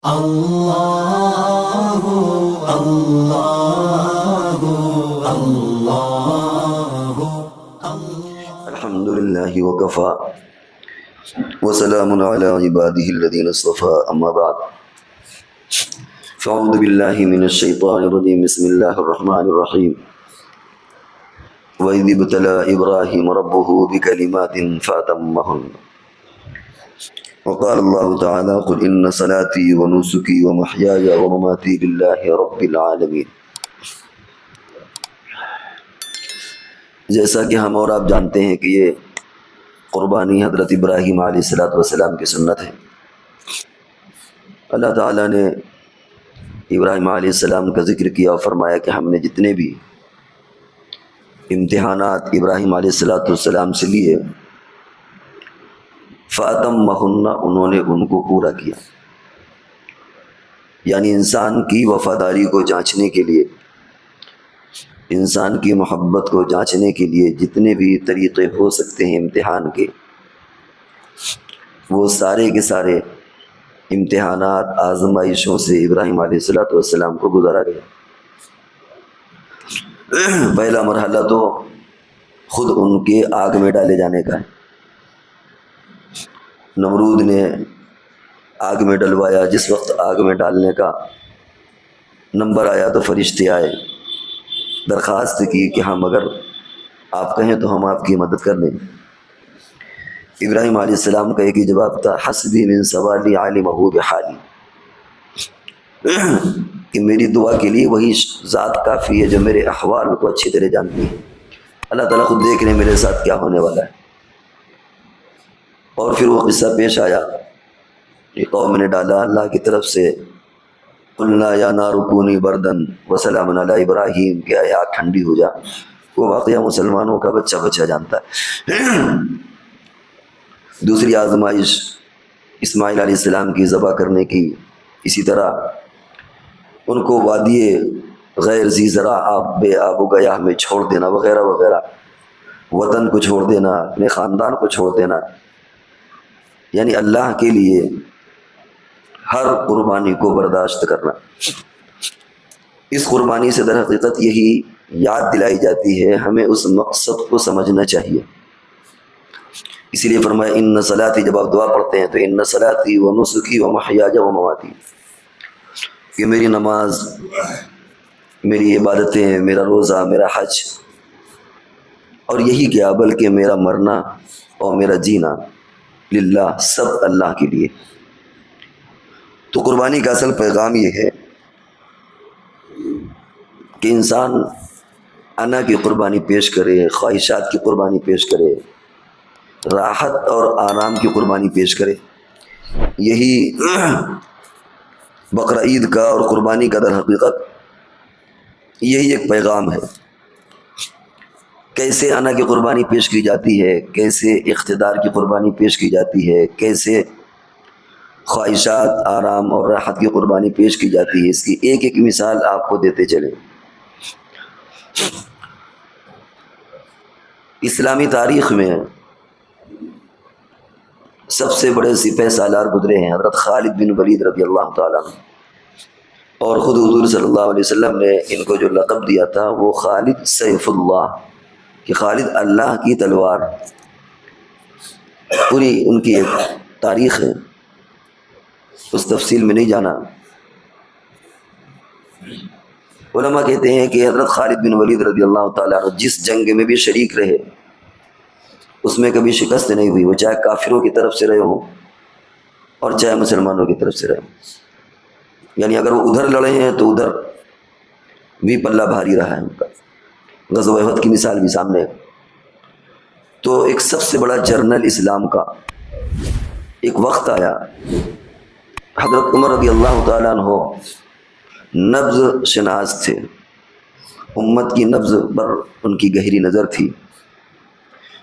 اللہ اللہ اللہ الحمد للہ وکفا وسلام علی عبادہ الذین اصطفى اما بعد فاعوذ باللہ من الشیطان الرجیم بسم اللہ الرحمن الرحیم وَإِذِ ابْتَلَىٰ إِبْرَاهِيمَ رَبُّهُ بِكَلِمَاتٍ فَأَتَمَّهُنَّ وقال اللہ تعالی قل ان صلاتي ونسكي ومحياي ومماتي للہ رب العالمین۔ جیسا کہ ہم اور آپ جانتے ہیں کہ یہ قربانی حضرت ابراہیم علیہ السلام کی سنت ہے۔ اللہ تعالیٰ نے ابراہیم علیہ السلام کا ذکر کیا اور فرمایا کہ ہم نے جتنے بھی امتحانات ابراہیم علیہ السلام سے لیے فَأَتَمَّهُنَّ انہوں نے ان کو پورا کیا، یعنی انسان کی وفاداری کو جانچنے کے لیے، انسان کی محبت کو جانچنے کے لیے جتنے بھی طریقے ہو سکتے ہیں امتحان کے، وہ سارے کے سارے امتحانات آزمائشوں سے ابراہیم علیہ السلام کو گزارا گیا۔ پہلا مرحلہ تو خود ان کے آگ میں ڈالے جانے کا ہے۔ نمرود نے آگ میں ڈلوایا، جس وقت آگ میں ڈالنے کا نمبر آیا تو فرشتے آئے، درخواست کی کہ ہم اگر آپ کہیں تو ہم آپ کی مدد کر دیں۔ ابراہیم علیہ السلام کا ایک ہی جواب تھا، حسبی من سوالی عالمہ بحالی، کہ میری دعا کے لیے وہی ذات کافی ہے جو میرے احوال کو اچھی طرح جانتی ہے۔ اللہ تعالیٰ خود دیکھ رہے میرے ساتھ کیا ہونے والا ہے۔ اور پھر وہ قصہ پیش آیا کہ قوم نے ڈالا اللہ کی طرف سے، قلنا یا نار کونی بردن وسلام علی ابراہیم، کہ اے آگ ٹھنڈی ہو جا۔ وہ واقعہ مسلمانوں کا بچہ بچہ جانتا ہے۔ دوسری آزمائش اسماعیل علیہ السلام کی ذبح کرنے کی، اسی طرح ان کو وادی غیر ذی زرع بے آب و گیاہ میں چھوڑ دینا وغیرہ وغیرہ، وطن کو چھوڑ دینا، اپنے خاندان کو چھوڑ دینا، یعنی اللہ کے لیے ہر قربانی کو برداشت کرنا۔ اس قربانی سے در حقیقت یہی یاد دلائی جاتی ہے ہمیں اس مقصد کو سمجھنا چاہیے۔ اسی لیے فرمایا ان صلاتی، جب آپ دعا پڑھتے ہیں تو ان صلاتی و نسکی و محیاج و مماتی، کہ میری نماز، میری عبادتیں، میرا روزہ، میرا حج، اور یہی کیا بلکہ میرا مرنا اور میرا جینا للہ، سب اللہ کے لیے۔ تو قربانی کا اصل پیغام یہ ہے کہ انسان انا کی قربانی پیش کرے، خواہشات کی قربانی پیش کرے، راحت اور آرام کی قربانی پیش کرے۔ یہی بقرہ عید کا اور قربانی کا در حقیقت یہی ایک پیغام ہے۔ کیسے انا کی قربانی پیش کی جاتی ہے، کیسے اقتدار کی قربانی پیش کی جاتی ہے، کیسے خواہشات، آرام اور راحت کی قربانی پیش کی جاتی ہے، اس کی ایک ایک مثال آپ کو دیتے چلیں۔ اسلامی تاریخ میں سب سے بڑے سپہ سالار گزرے ہیں حضرت خالد بن ولید رضی اللہ تعالیٰ عنہ، اور خود حضور صلی اللہ علیہ وسلم نے ان کو جو لقب دیا تھا وہ خالد سیف اللہ، کہ خالد اللہ کی تلوار۔ پوری ان کی ایک تاریخ ہے، اس تفصیل میں نہیں جانا۔ علماء کہتے ہیں کہ حضرت خالد بن ولید رضی اللہ تعالیٰ عنہ جس جنگ میں بھی شریک رہے اس میں کبھی شکست نہیں ہوئی، وہ چاہے کافروں کی طرف سے رہے ہوں اور چاہے مسلمانوں کی طرف سے رہے ہوں، یعنی اگر وہ ادھر لڑے ہیں تو ادھر بھی پلہ بھاری رہا ہے ان کا۔ غزوہ احد کی مثال بھی سامنے ہے۔ تو ایک سب سے بڑا جرنل اسلام کا ایک وقت آیا، حضرت عمر رضی اللہ تعالیٰ عنہ نبض شناس تھے، امت کی نبض پر ان کی گہری نظر تھی،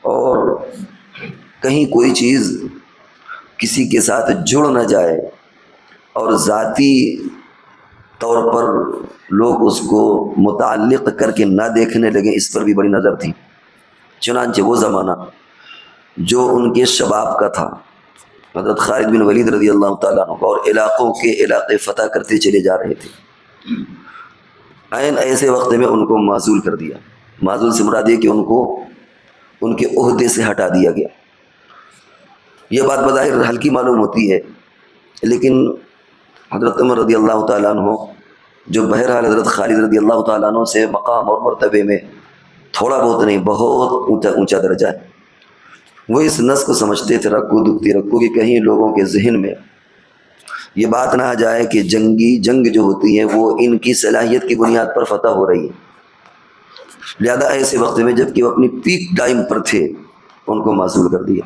اور کہیں کوئی چیز کسی کے ساتھ جڑ نہ جائے اور ذاتی طور پر لوگ اس کو متعلق کر کے نہ دیکھنے لگیں، اس پر بھی بڑی نظر تھی۔ چنانچہ وہ زمانہ جو ان کے شباب کا تھا، حضرت خالد بن ولید رضی اللہ تعالیٰ عنہ اور علاقوں کے علاقے فتح کرتے چلے جا رہے تھے، عین ایسے وقت میں ان کو معزول کر دیا۔ معزول سے مراد یہ کہ ان کو ان کے عہدے سے ہٹا دیا گیا۔ یہ بات بظاہر ہلکی معلوم ہوتی ہے، لیکن حضرت عمر رضی اللہ تعالیٰ عنہ جو بہرحال حضرت خالد رضی اللہ تعالیٰ عنہ سے مقام اور مرتبے میں تھوڑا بہت نہیں بہت اونچا درجہ ہے، وہ اس نس کو سمجھتے تھے، رکو دکھتی رکو، کہ کہیں لوگوں کے ذہن میں یہ بات نہ آ جائے کہ جنگ جو ہوتی ہے وہ ان کی صلاحیت کی بنیاد پر فتح ہو رہی ہے۔ لہذا ایسے وقت میں جب کہ وہ اپنی پیک ٹائم پر تھے ان کو معزول کر دیا۔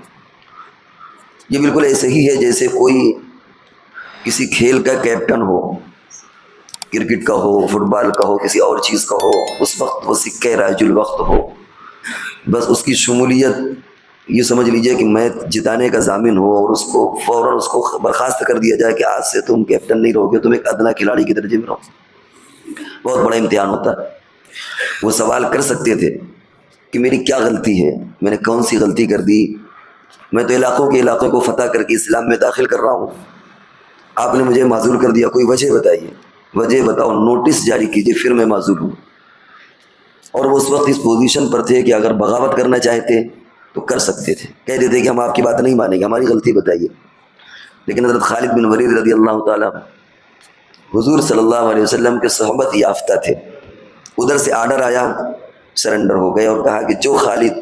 یہ بالکل ایسے ہی ہے جیسے کوئی کسی کھیل کا کیپٹن ہو، کرکٹ کا ہو، فٹ بال کا ہو، کسی اور چیز کا ہو، اس وقت وہ سکہ رائج الوقت ہو، بس اس کی شمولیت یہ سمجھ لیجئے کہ میں جتانے کا ضامن ہو، اور اس کو فوراً اس کو برخاست کر دیا جائے کہ آج سے تم کیپٹن نہیں رہو گے، تم ایک ادنا کھلاڑی کے درجے میں رہو۔ بہت بڑا امتحان ہوتا ہے۔ وہ سوال کر سکتے تھے کہ میری کیا غلطی ہے، میں نے کون سی غلطی کر دی، میں تو علاقوں کے علاقوں کو فتح کر کے اسلام میں داخل کر رہا ہوں، آپ نے مجھے معزول کر دیا، کوئی وجہ بتائیے، وجہ بتاؤ، نوٹس جاری کیجیے، پھر میں معزول ہوں۔ اور وہ اس وقت اس پوزیشن پر تھے کہ اگر بغاوت کرنا چاہتے تو کر سکتے تھے، کہہ دیتے کہ ہم آپ کی بات نہیں مانیں گے، ہماری غلطی بتائیے۔ لیکن حضرت خالد بن ولید رضی اللہ تعالیٰ حضور صلی اللہ علیہ وسلم کے صحبت یافتہ تھے، ادھر سے آرڈر آیا، سرنڈر ہو گئے اور کہا کہ جو خالد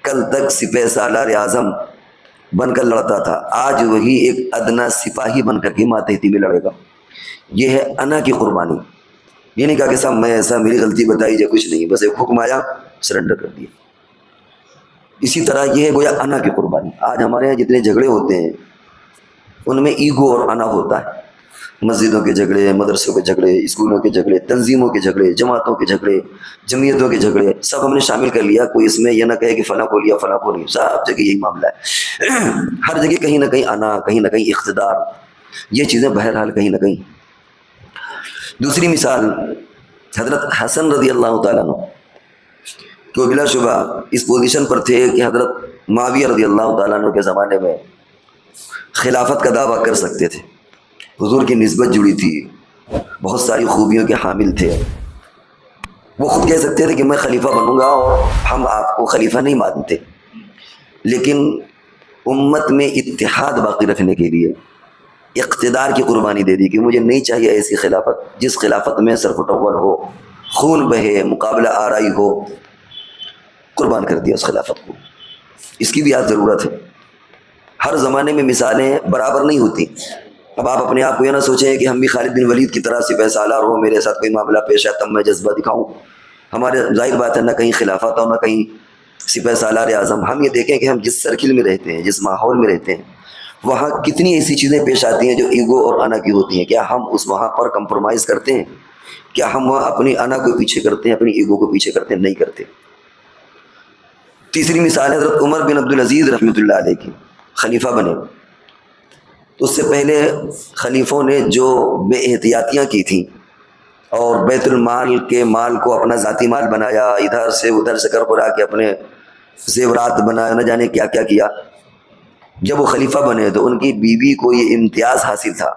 کل تک سپہ سالار اعظم بن کر لڑتا تھا، آج وہی ایک ادنا سپاہی بن کر کے ماتحتی میں لڑے گا۔ یہ ہے انا کی قربانی۔ یہ نہیں کہا کہ صاحب میں ایسا، میری غلطی بتائی جائے، کچھ نہیں، بس ایک حکم آیا، سرنڈر کر دیا۔ اسی طرح یہ ہے گویا انا کی قربانی۔ آج ہمارے یہاں جتنے جھگڑے ہوتے ہیں ان میں ایگو اور انا ہوتا ہے، مسجدوں کے جھگڑے، مدرسوں کے جھگڑے، اسکولوں کے جھگڑے، تنظیموں کے جھگڑے، جماعتوں کے جھگڑے، جمعیتوں کے جھگڑے، سب ہم نے شامل کر لیا۔ کوئی اس میں یہ نہ کہے کہ فلاں کو لیا فلاں کو نہیں، سب جگہ یہی معاملہ ہے۔ ہر جگہ کہیں نہ کہیں انا، کہیں نہ کہیں اقتدار، یہ چیزیں بہرحال کہیں نہ کہیں۔ دوسری مثال حضرت حسن رضی اللہ تعالیٰ عنہ، کہ بلا شبہ اس پوزیشن پر تھے کہ حضرت معاویہ رضی اللہ تعالیٰ عنہ کے زمانے میں خلافت کا دعویٰ کر سکتے تھے، حضور کی نسبت جڑی تھی، بہت ساری خوبیوں کے حامل تھے، وہ خود کہہ سکتے تھے کہ میں خلیفہ بنوں گا، اور ہم آپ کو خلیفہ نہیں مانتے، لیکن امت میں اتحاد باقی رکھنے کے لیے اقتدار کی قربانی دے دی کہ مجھے نہیں چاہیے ایسی خلافت جس خلافت میں سر فٹول ہو، خون بہے، مقابلہ آرائی ہو، قربان کر دیا اس خلافت کو۔ اس کی بھی آج ضرورت ہے۔ ہر زمانے میں مثالیں برابر نہیں ہوتی۔ اب آپ اپنے آپ کو یہ نہ سوچیں کہ ہم بھی خالد بن ولید کی طرح سپہ سالار ہو، میرے ساتھ کوئی معاملہ پیش ہے تب میں جذبہ دکھاؤں۔ ہمارے ظاہر بات ہے نہ کہیں خلافت اور نہ کہیں سپہ سالار اعظم۔ ہم یہ دیکھیں کہ ہم جس سرکل میں رہتے ہیں، جس ماحول میں رہتے ہیں، وہاں کتنی ایسی چیزیں پیش آتی ہیں جو ایگو اور انا کی ہوتی ہیں۔ کیا ہم اس وہاں پر کمپرومائز کرتے ہیں؟ کیا ہم وہاں اپنی انا کو پیچھے کرتے ہیں، اپنی ایگو کو پیچھے کرتے ہیں؟ نہیں کرتے۔ تیسری مثال ہے حضرت عمر بن عبدالعزیز رحمۃ اللہ علیہ کی، خلیفہ بنے تو اس سے پہلے خلیفوں نے جو بے احتیاطیاں کی تھیں اور بیت المال کے مال کو اپنا ذاتی مال بنایا، ادھر سے ادھر سے کر برا کے اپنے زیورات بنایا، نہ جانے کیا کیا کیا، جب وہ خلیفہ بنے تو ان کی بیوی کو یہ امتیاز حاصل تھا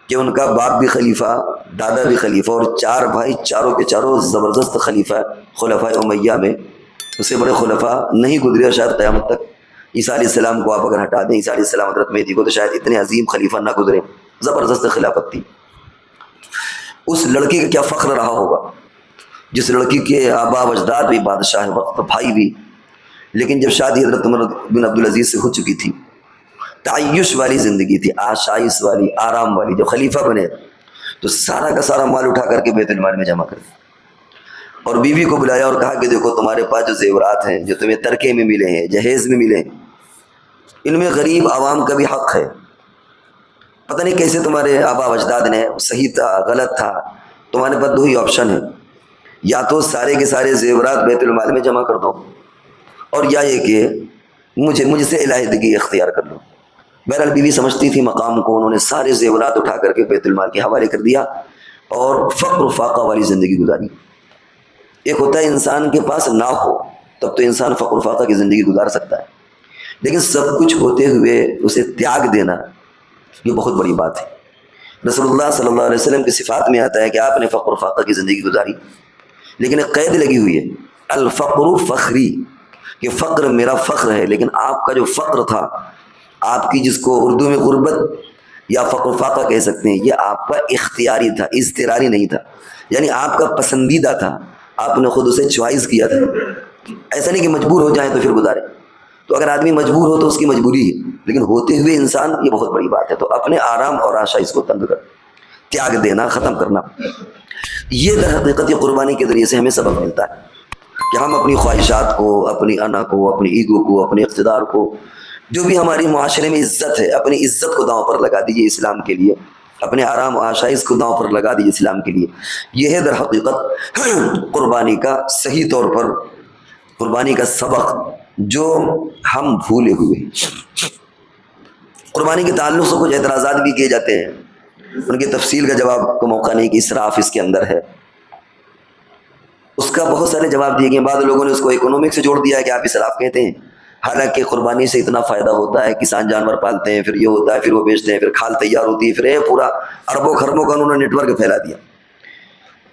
کہ ان کا باپ بھی خلیفہ، دادا بھی خلیفہ، اور چار بھائی چاروں کے چاروں زبردست خلیفہ، خلفائے امیہ میں اس سے بڑے خلفاء نہیں گزرے شاید قیامت تک۔ عیسیٰ علیہ السلام کو آپ اگر ہٹا دیں، عیسیٰ علیہ السلام حضرت مہدی کو، تو شاید اتنے عظیم خلیفہ نہ گزرے، زبردست خلافت تھی۔ اس لڑکی کا کیا فخر رہا ہوگا جس لڑکی کے آبا و اجداد بھی بادشاہ وقت، بھائی بھی، لیکن جب شادی حضرت عمر بن عبدالعزیز سے ہو چکی تھی، تعیش والی زندگی تھی، آشائش والی، آرام والی، جب خلیفہ بنے تو سارا کا سارا مال اٹھا کر کے بیت المال میں جمع کر دیا، اور بیوی کو بلایا اور کہا کہ دیکھو تمہارے پاس جو زیورات ہیں، جو تمہیں ترکے میں ملے ہیں، جہیز میں ملے ہیں، ان میں غریب عوام کا بھی حق ہے۔ پتہ نہیں کیسے تمہارے آبا و اجداد نے، صحیح تھا غلط تھا، تمہارے پاس دو ہی آپشن ہیں، یا تو سارے کے سارے زیورات بیت المال میں جمع کر دو، اور یا یہ کہ مجھ سے علیحدگی اختیار کر لو۔ بہرحال بیوی سمجھتی تھی مقام کو، انہوں نے سارے زیورات اٹھا کر کے بیت المال کے حوالے کر دیا اور فقر و فاقہ والی زندگی گزاری۔ ایک ہوتا ہے انسان کے پاس نہ ہو، تب تو انسان فقر و فاقہ کی زندگی گزار سکتا ہے، لیکن سب کچھ ہوتے ہوئے اسے تیاگ دینا یہ بہت بڑی بات ہے۔ رسول اللہ صلی اللہ علیہ وسلم کی صفات میں آتا ہے کہ آپ نے فقر و فاقہ کی زندگی گزاری، لیکن ایک قید لگی ہوئی ہے، الفقر فخری، کہ فقر میرا فخر ہے، لیکن آپ کا جو فقر تھا، آپ کی جس کو اردو میں غربت یا فقر و فاقہ کہہ سکتے ہیں، یہ آپ کا اختیاری تھا، اضطراری نہیں تھا، یعنی آپ کا پسندیدہ تھا، آپ نے خود اسے چوائس کیا تھا۔ ایسا نہیں کہ مجبور ہو جائیں تو پھر گزارے، تو اگر آدمی مجبور ہو تو اس کی مجبوری ہے، لیکن ہوتے ہوئے انسان یہ بہت بڑی بات ہے۔ تو اپنے آرام اور آشائش کو تنگ کر تیاگ دینا، ختم کرنا، یہ در حقیقت یہ قربانی کے ذریعے سے ہمیں سبق ملتا ہے کہ ہم اپنی خواہشات کو، اپنی انا کو، اپنی ایگو کو، اپنے اقتدار کو، جو بھی ہماری معاشرے میں عزت ہے، اپنی عزت کو داؤں پر لگا دیجیے اسلام کے لیے، اپنے آرام و آشائش کو داؤں پر لگا دیجیے اسلام کے لیے۔ یہ ہے در حقیقت قربانی کا صحیح طور پر قربانی کا سبق جو ہم بھولے ہوئے ہیں۔ قربانی کے تعلق سے کچھ اعتراضات بھی کیے جاتے ہیں، ان کی تفصیل کا جواب کو موقع نہیں کہ اسراف اس کے اندر ہے، اس کا بہت سارے جواب دیے گئے۔ بعض لوگوں نے اس کو اکنومک سے جوڑ دیا ہے کہ آپ اسراف کہتے ہیں، حالانکہ قربانی سے اتنا فائدہ ہوتا ہے، کسان جانور پالتے ہیں، پھر یہ ہوتا ہے، پھر وہ بیچتے ہیں، پھر کھال تیار ہوتی ہے، پھر یہ پورا اربوں خربوں کا انہوں نے نیٹ ورک پھیلا دیا۔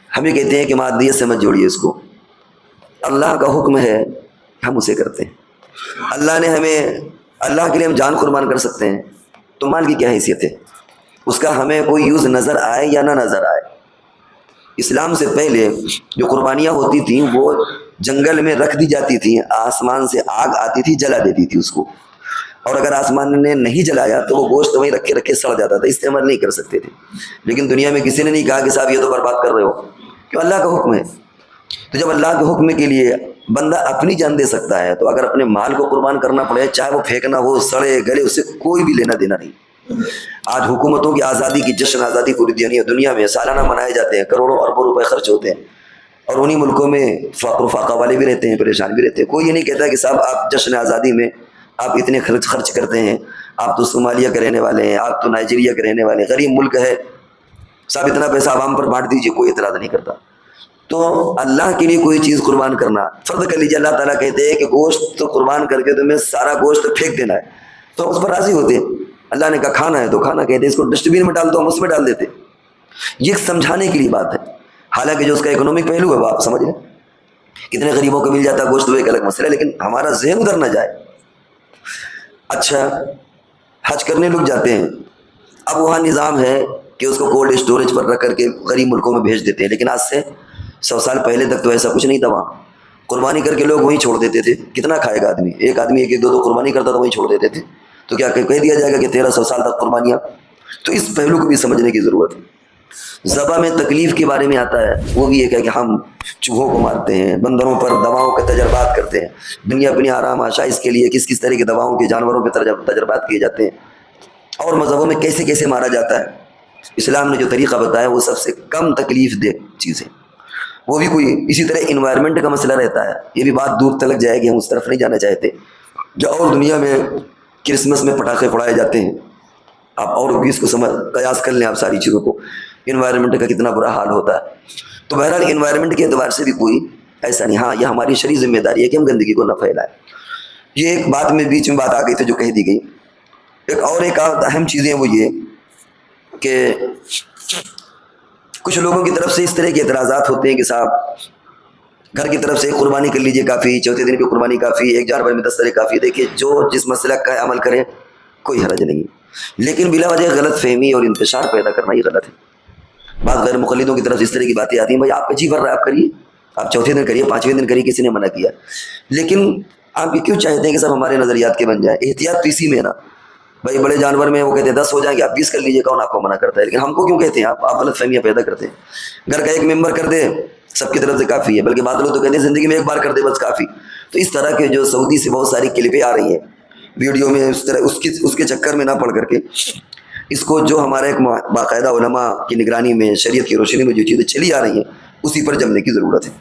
ہم یہ کہتے ہیں کہ مادیت سے مت جوڑیے اس کو، اللہ کا حکم ہے ہم اسے کرتے ہیں، اللہ نے ہمیں، اللہ کے لیے ہم جان قربان کر سکتے ہیں، تو مال کی کیا حیثیت ہے؟ اس کا ہمیں کوئی یوز نظر آئے یا نہ نظر آئے۔ اسلام سے پہلے جو قربانیاں ہوتی تھیں وہ جنگل میں رکھ دی جاتی تھیں، آسمان سے آگ آتی تھی جلا دیتی تھی اس کو، اور اگر آسمان نے نہیں جلایا تو وہ گوشت وہیں رکھے رکھے سڑ جاتا تھا، استعمال نہیں کر سکتے تھے۔ لیکن دنیا میں کسی نے نہیں کہا کہ صاحب یہ تو برباد کر رہے ہو، کیوں؟ اللہ کا حکم ہے۔ تو جب اللہ کے حکم کے لیے بندہ اپنی جان دے سکتا ہے، تو اگر اپنے مال کو قربان کرنا پڑے، چاہے وہ پھینکنا ہو، سڑے گلے، اس سے کوئی بھی لینا دینا نہیں۔ آج حکومتوں کی آزادی کی جشن، آزادی پوری دنیا میں سالانہ منائے جاتے ہیں، کروڑوں اربوں روپے خرچ ہوتے ہیں، اور انہی ملکوں میں فقر و فاقہ والے بھی رہتے ہیں، پریشان بھی رہتے ہیں۔ کوئی یہ نہیں کہتا کہ صاحب آپ جشن آزادی میں آپ اتنے خرچ کرتے ہیں، آپ تو صومالیہ کے رہنے والے ہیں، آپ تو نائجیریا کے رہنے والے ہیں، غریب ملک ہے، صاحب اتنا پیسہ عوام پر بانٹ دیجیے، کوئی اعتراض نہیں کرتا۔ تو اللہ کے لیے کوئی چیز قربان کرنا فرض کر لیجیے، اللہ تعالیٰ کہتے ہیں کہ گوشت تو قربان کر کے تمہیں سارا گوشت پھینک دینا ہے، تو اس پر راضی ہوتے ہیں۔ اللہ نے کہا کھانا ہے تو کھانا، کہتے ہیں اس کو ڈسٹ بین میں ڈال دو، ہم اس میں ڈال دیتے۔ یہ سمجھانے کے لیے بات ہے، حالانکہ جو اس کا اکنومک پہلو ہے وہ آپ سمجھ لیں، کتنے غریبوں کو مل جاتا ہے گوشت، وہ ایک الگ مسئلہ ہے، لیکن ہمارا ذہن ادھر نہ جائے۔ اچھا، حج کرنے لوگ جاتے ہیں، اب وہاں نظام ہے کہ اس کو کولڈ اسٹوریج پر رکھ کر کے غریب ملکوں میں بھیج دیتے ہیں، لیکن آج سے 100 سال پہلے تک تو ایسا کچھ نہیں تھا، وہاں قربانی کر کے لوگ وہیں چھوڑ دیتے تھے۔ کتنا کھائے گا آدمی؟ ایک آدمی ایک دو قربانی کرتا تو وہیں چھوڑ دیتے تھے، تو کیا کہہ دیا جائے گا کہ 1300 سال تک قربانیاں؟ تو اس پہلو کو بھی سمجھنے کی ضرورت ہے۔ ذبح میں تکلیف کے بارے میں آتا ہے، وہ بھی ایک ہے کہ ہم چوہوں کو مارتے ہیں، بندروں پر دواؤں کے تجربات کرتے ہیں، دنیا اپنی آرام آشائش کے لیے کس کس طرح کی دواؤں کے جانوروں کے تجربات کیے جاتے ہیں، اور مذہبوں میں کیسے کیسے مارا جاتا ہے۔ اسلام نے جو طریقہ بتایا وہ سب سے کم تکلیف دہ چیز ہے، وہ بھی کوئی اسی طرح انوائرمنٹ کا مسئلہ رہتا ہے۔ یہ بھی بات دور تلک جائے گی، ہم اس طرف نہیں جانا چاہتے۔ جو اور دنیا میں کرسمس میں پٹاخے پھڑائے جاتے ہیں، آپ اور بھی اس کو قیاس کر لیں آپ ساری چیزوں کو، انوائرمنٹ کا کتنا برا حال ہوتا ہے۔ تو بہرحال انوائرمنٹ کے اعتبار سے بھی کوئی ایسا نہیں، ہاں یہ ہماری شرعی ذمہ داری ہے کہ ہم گندگی کو نہ پھیلائیں۔ یہ ایک بات میں بیچ میں بات آ گئی تھی جو کہہ دی گئی۔ ایک اہم چیزیں وہ یہ کہ کچھ لوگوں کی طرف سے اس طرح کے اعتراضات ہوتے ہیں کہ صاحب گھر کی طرف سے قربانی کر لیجئے کافی، چوتھے دن پہ قربانی کافی، ایک جانور میں 10 طرح کافی۔ دیکھیے جو جس مسلک کا عمل کریں کوئی حرج نہیں، لیکن بلا وجہ غلط فہمی اور انتشار پیدا کرنا یہ غلط ہے۔ بعض غیر مقلدوں کی طرف اس طرح کی باتیں آتی ہیں، بھائی آپ کا جی بھر رہا ہے آپ کریے، آپ چوتھے دن کریے، 5ویں دن کریے، کسی نے منع کیا؟ لیکن آپ یہ کیوں چاہتے ہیں کہ سب ہمارے نظریات کے بن جائیں؟ احتیاط تو اسی میں نا، بھائی بڑے جانور میں وہ کہتے ہیں 10 ہو جائیں گے، آپ 20 کر لیجیے، کون آپ کو منع کرتا ہے؟ لیکن ہم کو کیوں کہتے ہیں؟ آپ غلط فہمیاں پیدا کرتے ہیں۔ گھر کا ایک ممبر کر دے سب کی طرف سے کافی ہے، بلکہ بعض لوگ تو کہتے ہیں زندگی میں ایک بار کر دے بس کافی۔ تو اس طرح کے جو سعودی سے بہت ساری کلپیں آ رہی ہیں ویڈیو میں، اس طرح اس کے چکر میں نہ پڑ کر کے اس کو جو ہمارا ایک باقاعدہ علماء کی نگرانی میں شریعت کی روشنی میں جو چیزیں چلی آ رہی ہیں اسی پر جمنے کی ضرورت ہے۔